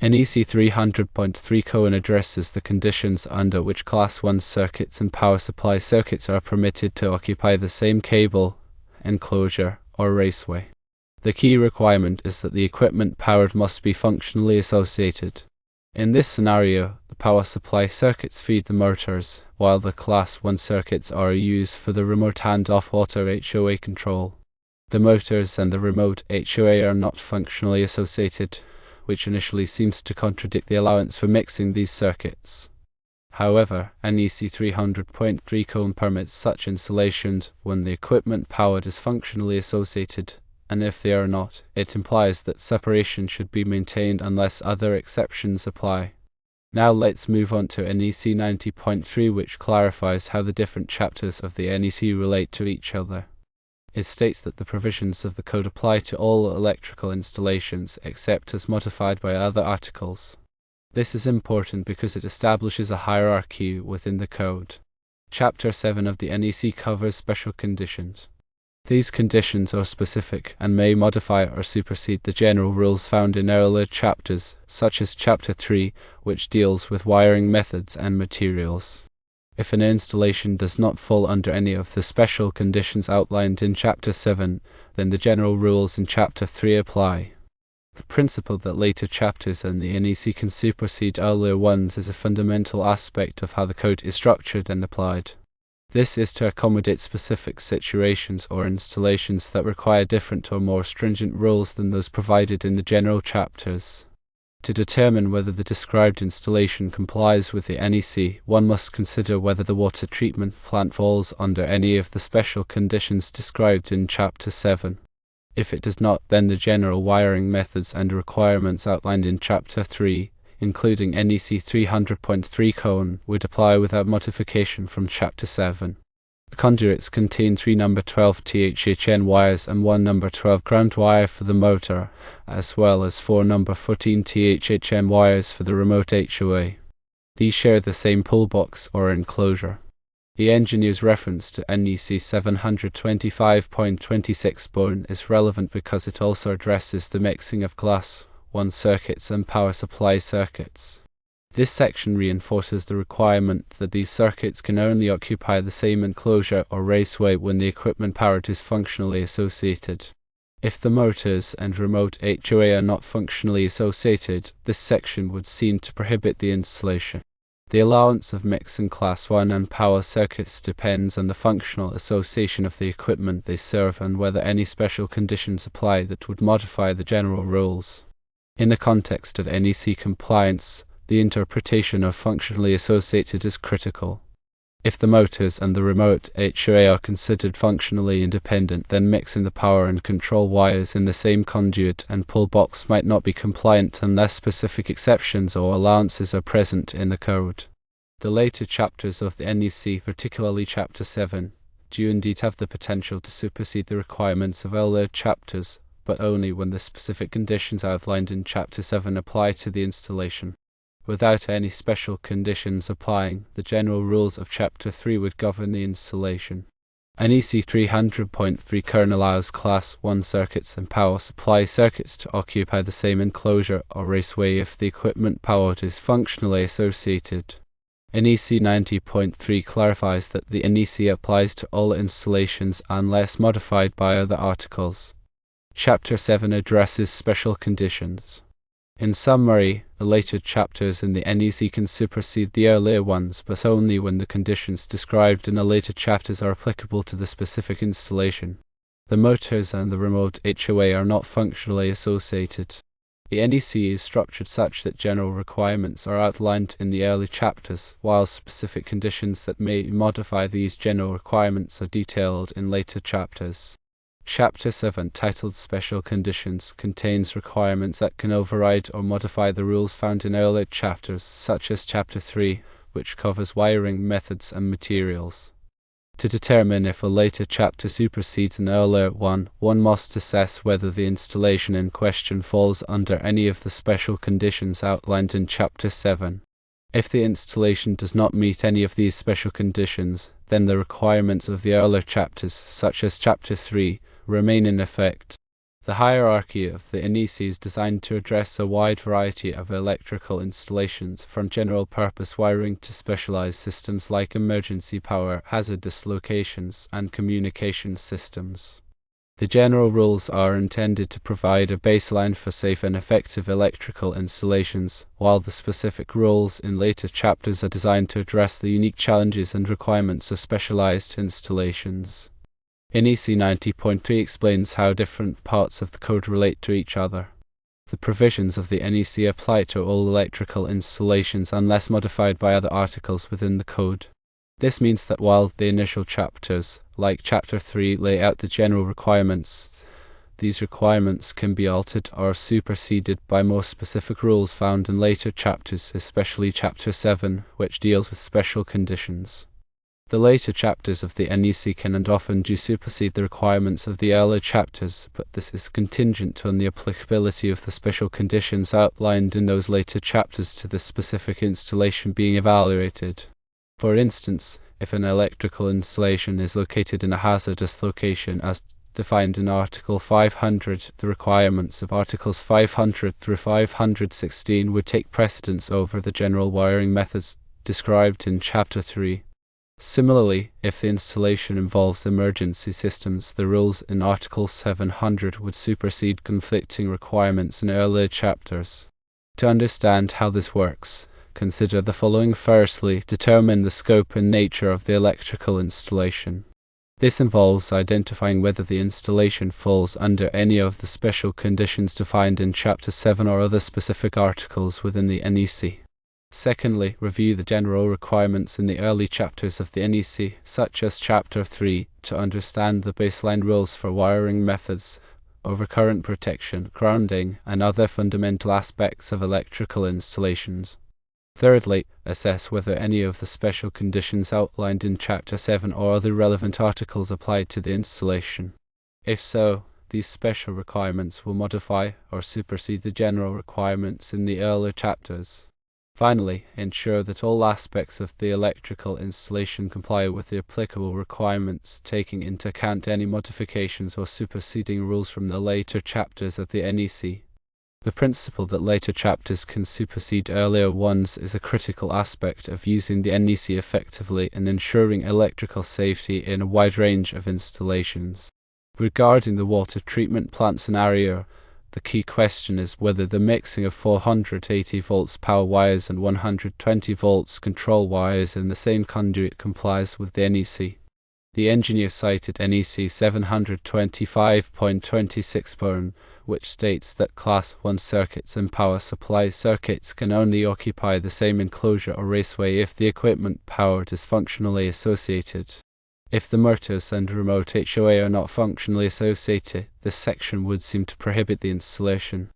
NEC 300.3 Cohen addresses the conditions under which Class 1 circuits and power supply circuits are permitted to occupy the same cable, enclosure, or raceway. The key requirement is that the equipment powered must be functionally associated. In this scenario, the power supply circuits feed the motors, while the Class 1 circuits are used for the remote handoff auto HOA control. The motors and the remote HOA are not functionally associated, which initially seems to contradict the allowance for mixing these circuits. However, NEC 300.3 Cohen permits such installations when the equipment powered is functionally associated, and if they are not, it implies that separation should be maintained unless other exceptions apply. Now let's move on to NEC 90.3, which clarifies how the different chapters of the NEC relate to each other. It states that the provisions of the code apply to all electrical installations except as modified by other articles. This is important because it establishes a hierarchy within the code. Chapter 7 of the NEC covers special conditions. These conditions are specific and may modify or supersede the general rules found in earlier chapters, such as Chapter 3, which deals with wiring methods and materials. If an installation does not fall under any of the special conditions outlined in Chapter 7, then the general rules in Chapter 3 apply. The principle that later chapters in the NEC can supersede earlier ones is a fundamental aspect of how the code is structured and applied. This is to accommodate specific situations or installations that require different or more stringent rules than those provided in the general chapters. To determine whether the described installation complies with the NEC, one must consider whether the water treatment plant falls under any of the special conditions described in Chapter 7. If it does not, then the general wiring methods and requirements outlined in Chapter 3, including NEC 300.3 Cohen, would apply without modification from Chapter 7. The conduits contain 3 number 12 THHN wires and 1 number 12 ground wire for the motor, as well as 4 number 14 THHN wires for the remote HOA. These share the same pull box or enclosure. The engineer's reference to NEC 725.26 Bone is relevant because it also addresses the mixing of Class 1 circuits and power supply circuits. This section reinforces the requirement that these circuits can only occupy the same enclosure or raceway when the equipment powered is functionally associated. If the motors and remote HOA are not functionally associated, this section would seem to prohibit the installation. The allowance of mixing Class 1 and power circuits depends on the functional association of the equipment they serve and whether any special conditions apply that would modify the general rules. In the context of NEC compliance, the interpretation of functionally associated is critical. If the motors and the remote HOA are considered functionally independent, then mixing the power and control wires in the same conduit and pull box might not be compliant unless specific exceptions or allowances are present in the code. The later chapters of the NEC, particularly Chapter 7, do indeed have the potential to supersede the requirements of earlier chapters, but only when the specific conditions outlined in Chapter 7 apply to the installation. Without any special conditions applying, the general rules of Chapter 3 would govern the installation. NEC 300.3 Cohen allows Class 1 circuits and power supply circuits to occupy the same enclosure or raceway if the equipment powered is functionally associated. NEC 90.3 clarifies that the NEC applies to all installations unless modified by other articles. Chapter 7 addresses special conditions. In summary, the later chapters in the NEC can supersede the earlier ones, but only when the conditions described in the later chapters are applicable to the specific installation. The motors and the remote HOA are not functionally associated. The NEC is structured such that general requirements are outlined in the early chapters, while specific conditions that may modify these general requirements are detailed in later chapters. Chapter 7, titled Special Conditions, contains requirements that can override or modify the rules found in earlier chapters, such as Chapter 3, which covers wiring methods and materials. To determine if a later chapter supersedes an earlier one must assess whether the installation in question falls under any of the special conditions outlined in Chapter 7. If the installation does not meet any of these special conditions, then the requirements of the earlier chapters, such as Chapter 3, remain in effect. The hierarchy of the NEC is designed to address a wide variety of electrical installations, from general-purpose wiring to specialized systems like emergency power, hazardous locations, and communications systems. The general rules are intended to provide a baseline for safe and effective electrical installations, while the specific rules in later chapters are designed to address the unique challenges and requirements of specialized installations. NEC 90.3 explains how different parts of the code relate to each other. The provisions of the NEC apply to all electrical installations unless modified by other articles within the code. This means that while the initial chapters, like Chapter 3, lay out the general requirements, these requirements can be altered or superseded by more specific rules found in later chapters, especially Chapter 7, which deals with special conditions. The later chapters of the NEC can and often do supersede the requirements of the earlier chapters, but this is contingent on the applicability of the special conditions outlined in those later chapters to the specific installation being evaluated. For instance, if an electrical installation is located in a hazardous location as defined in Article 500, the requirements of Articles 500 through 516 would take precedence over the general wiring methods described in Chapter 3. Similarly, if the installation involves emergency systems, the rules in Article 700 would supersede conflicting requirements in earlier chapters. To understand how this works, consider the following. Firstly, determine the scope and nature of the electrical installation. This involves identifying whether the installation falls under any of the special conditions defined in Chapter 7 or other specific articles within the NEC. Secondly, review the general requirements in the early chapters of the NEC, such as Chapter 3, to understand the baseline rules for wiring methods, overcurrent protection, grounding, and other fundamental aspects of electrical installations. Thirdly, assess whether any of the special conditions outlined in Chapter 7 or other relevant articles apply to the installation. If so, these special requirements will modify or supersede the general requirements in the earlier chapters. Finally, ensure that all aspects of the electrical installation comply with the applicable requirements, taking into account any modifications or superseding rules from the later chapters of the NEC. The principle that later chapters can supersede earlier ones is a critical aspect of using the NEC effectively and ensuring electrical safety in a wide range of installations. Regarding the water treatment plant scenario, the key question is whether the mixing of 480 volts power wires and 120 volts control wires in the same conduit complies with the NEC. The engineer cited NEC 725.26, which states that Class 1 circuits and power supply circuits can only occupy the same enclosure or raceway if the equipment powered is functionally associated. If the motors and remote HOA are not functionally associated, this section would seem to prohibit the installation.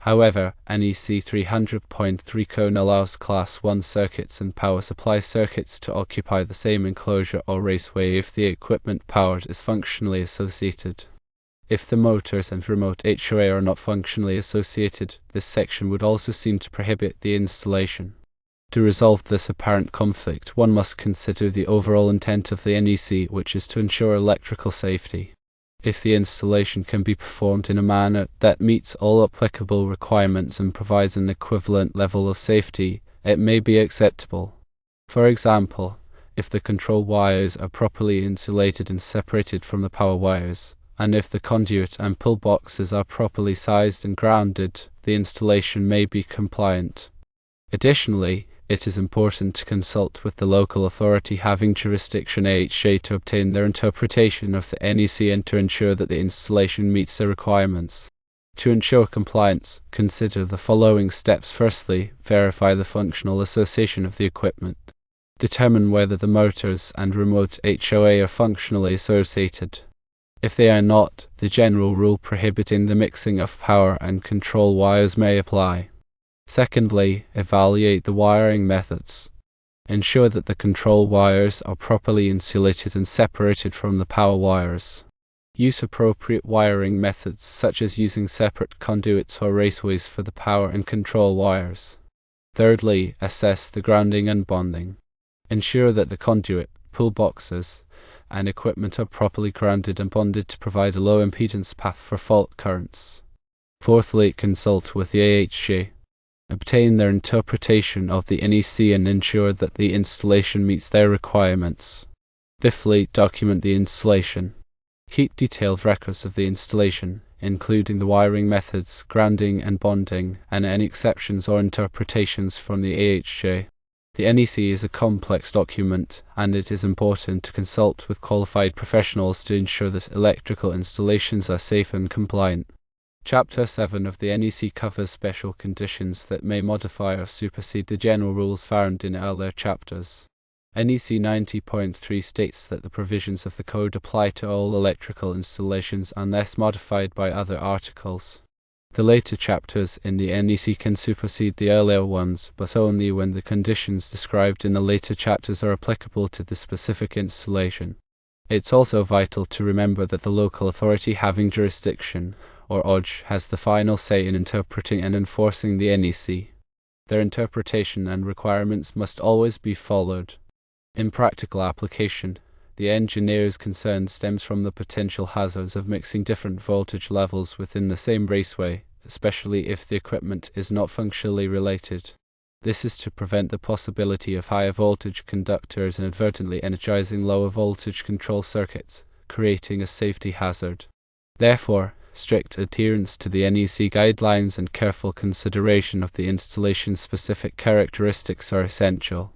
However, NEC 300.3 cone allows Class 1 circuits and power supply circuits to occupy the same enclosure or raceway if the equipment powered is functionally associated. If the motors and remote HOA are not functionally associated, this section would also seem to prohibit the installation. To resolve this apparent conflict, one must consider the overall intent of the NEC, which is to ensure electrical safety. If the installation can be performed in a manner that meets all applicable requirements and provides an equivalent level of safety, it may be acceptable. For example, if the control wires are properly insulated and separated from the power wires, and if the conduit and pull boxes are properly sized and grounded, the installation may be compliant. Additionally, it is important to consult with the local authority having jurisdiction AHA to obtain their interpretation of the NEC and to ensure that the installation meets the requirements. To ensure compliance, consider the following steps. Firstly, verify the functional association of the equipment. Determine whether the motors and remote HOA are functionally associated. If they are not, the general rule prohibiting the mixing of power and control wires may apply. Secondly, evaluate the wiring methods. Ensure that the control wires are properly insulated and separated from the power wires. Use appropriate wiring methods, such as using separate conduits or raceways for the power and control wires. Thirdly, assess the grounding and bonding. Ensure that the conduit, pull boxes, and equipment are properly grounded and bonded to provide a low impedance path for fault currents. Fourthly, consult with the AHJ. Obtain their interpretation of the NEC and ensure that the installation meets their requirements. Fifthly, document the installation. Keep detailed records of the installation, including the wiring methods, grounding and bonding, and any exceptions or interpretations from the AHJ. The NEC is a complex document, and it is important to consult with qualified professionals to ensure that electrical installations are safe and compliant. Chapter 7 of the NEC covers special conditions that may modify or supersede the general rules found in earlier chapters. NEC 90.3 states that the provisions of the code apply to all electrical installations unless modified by other articles. The later chapters in the NEC can supersede the earlier ones, but only when the conditions described in the later chapters are applicable to the specific installation. It's also vital to remember that the local authority having jurisdiction, or OJ, has the final say in interpreting and enforcing the NEC. Their interpretation and requirements must always be followed. In practical application, the engineer's concern stems from the potential hazards of mixing different voltage levels within the same raceway, especially if the equipment is not functionally related. This is to prevent the possibility of higher voltage conductors inadvertently energizing lower voltage control circuits, creating a safety hazard. Therefore, strict adherence to the NEC guidelines and careful consideration of the installation's specific characteristics are essential.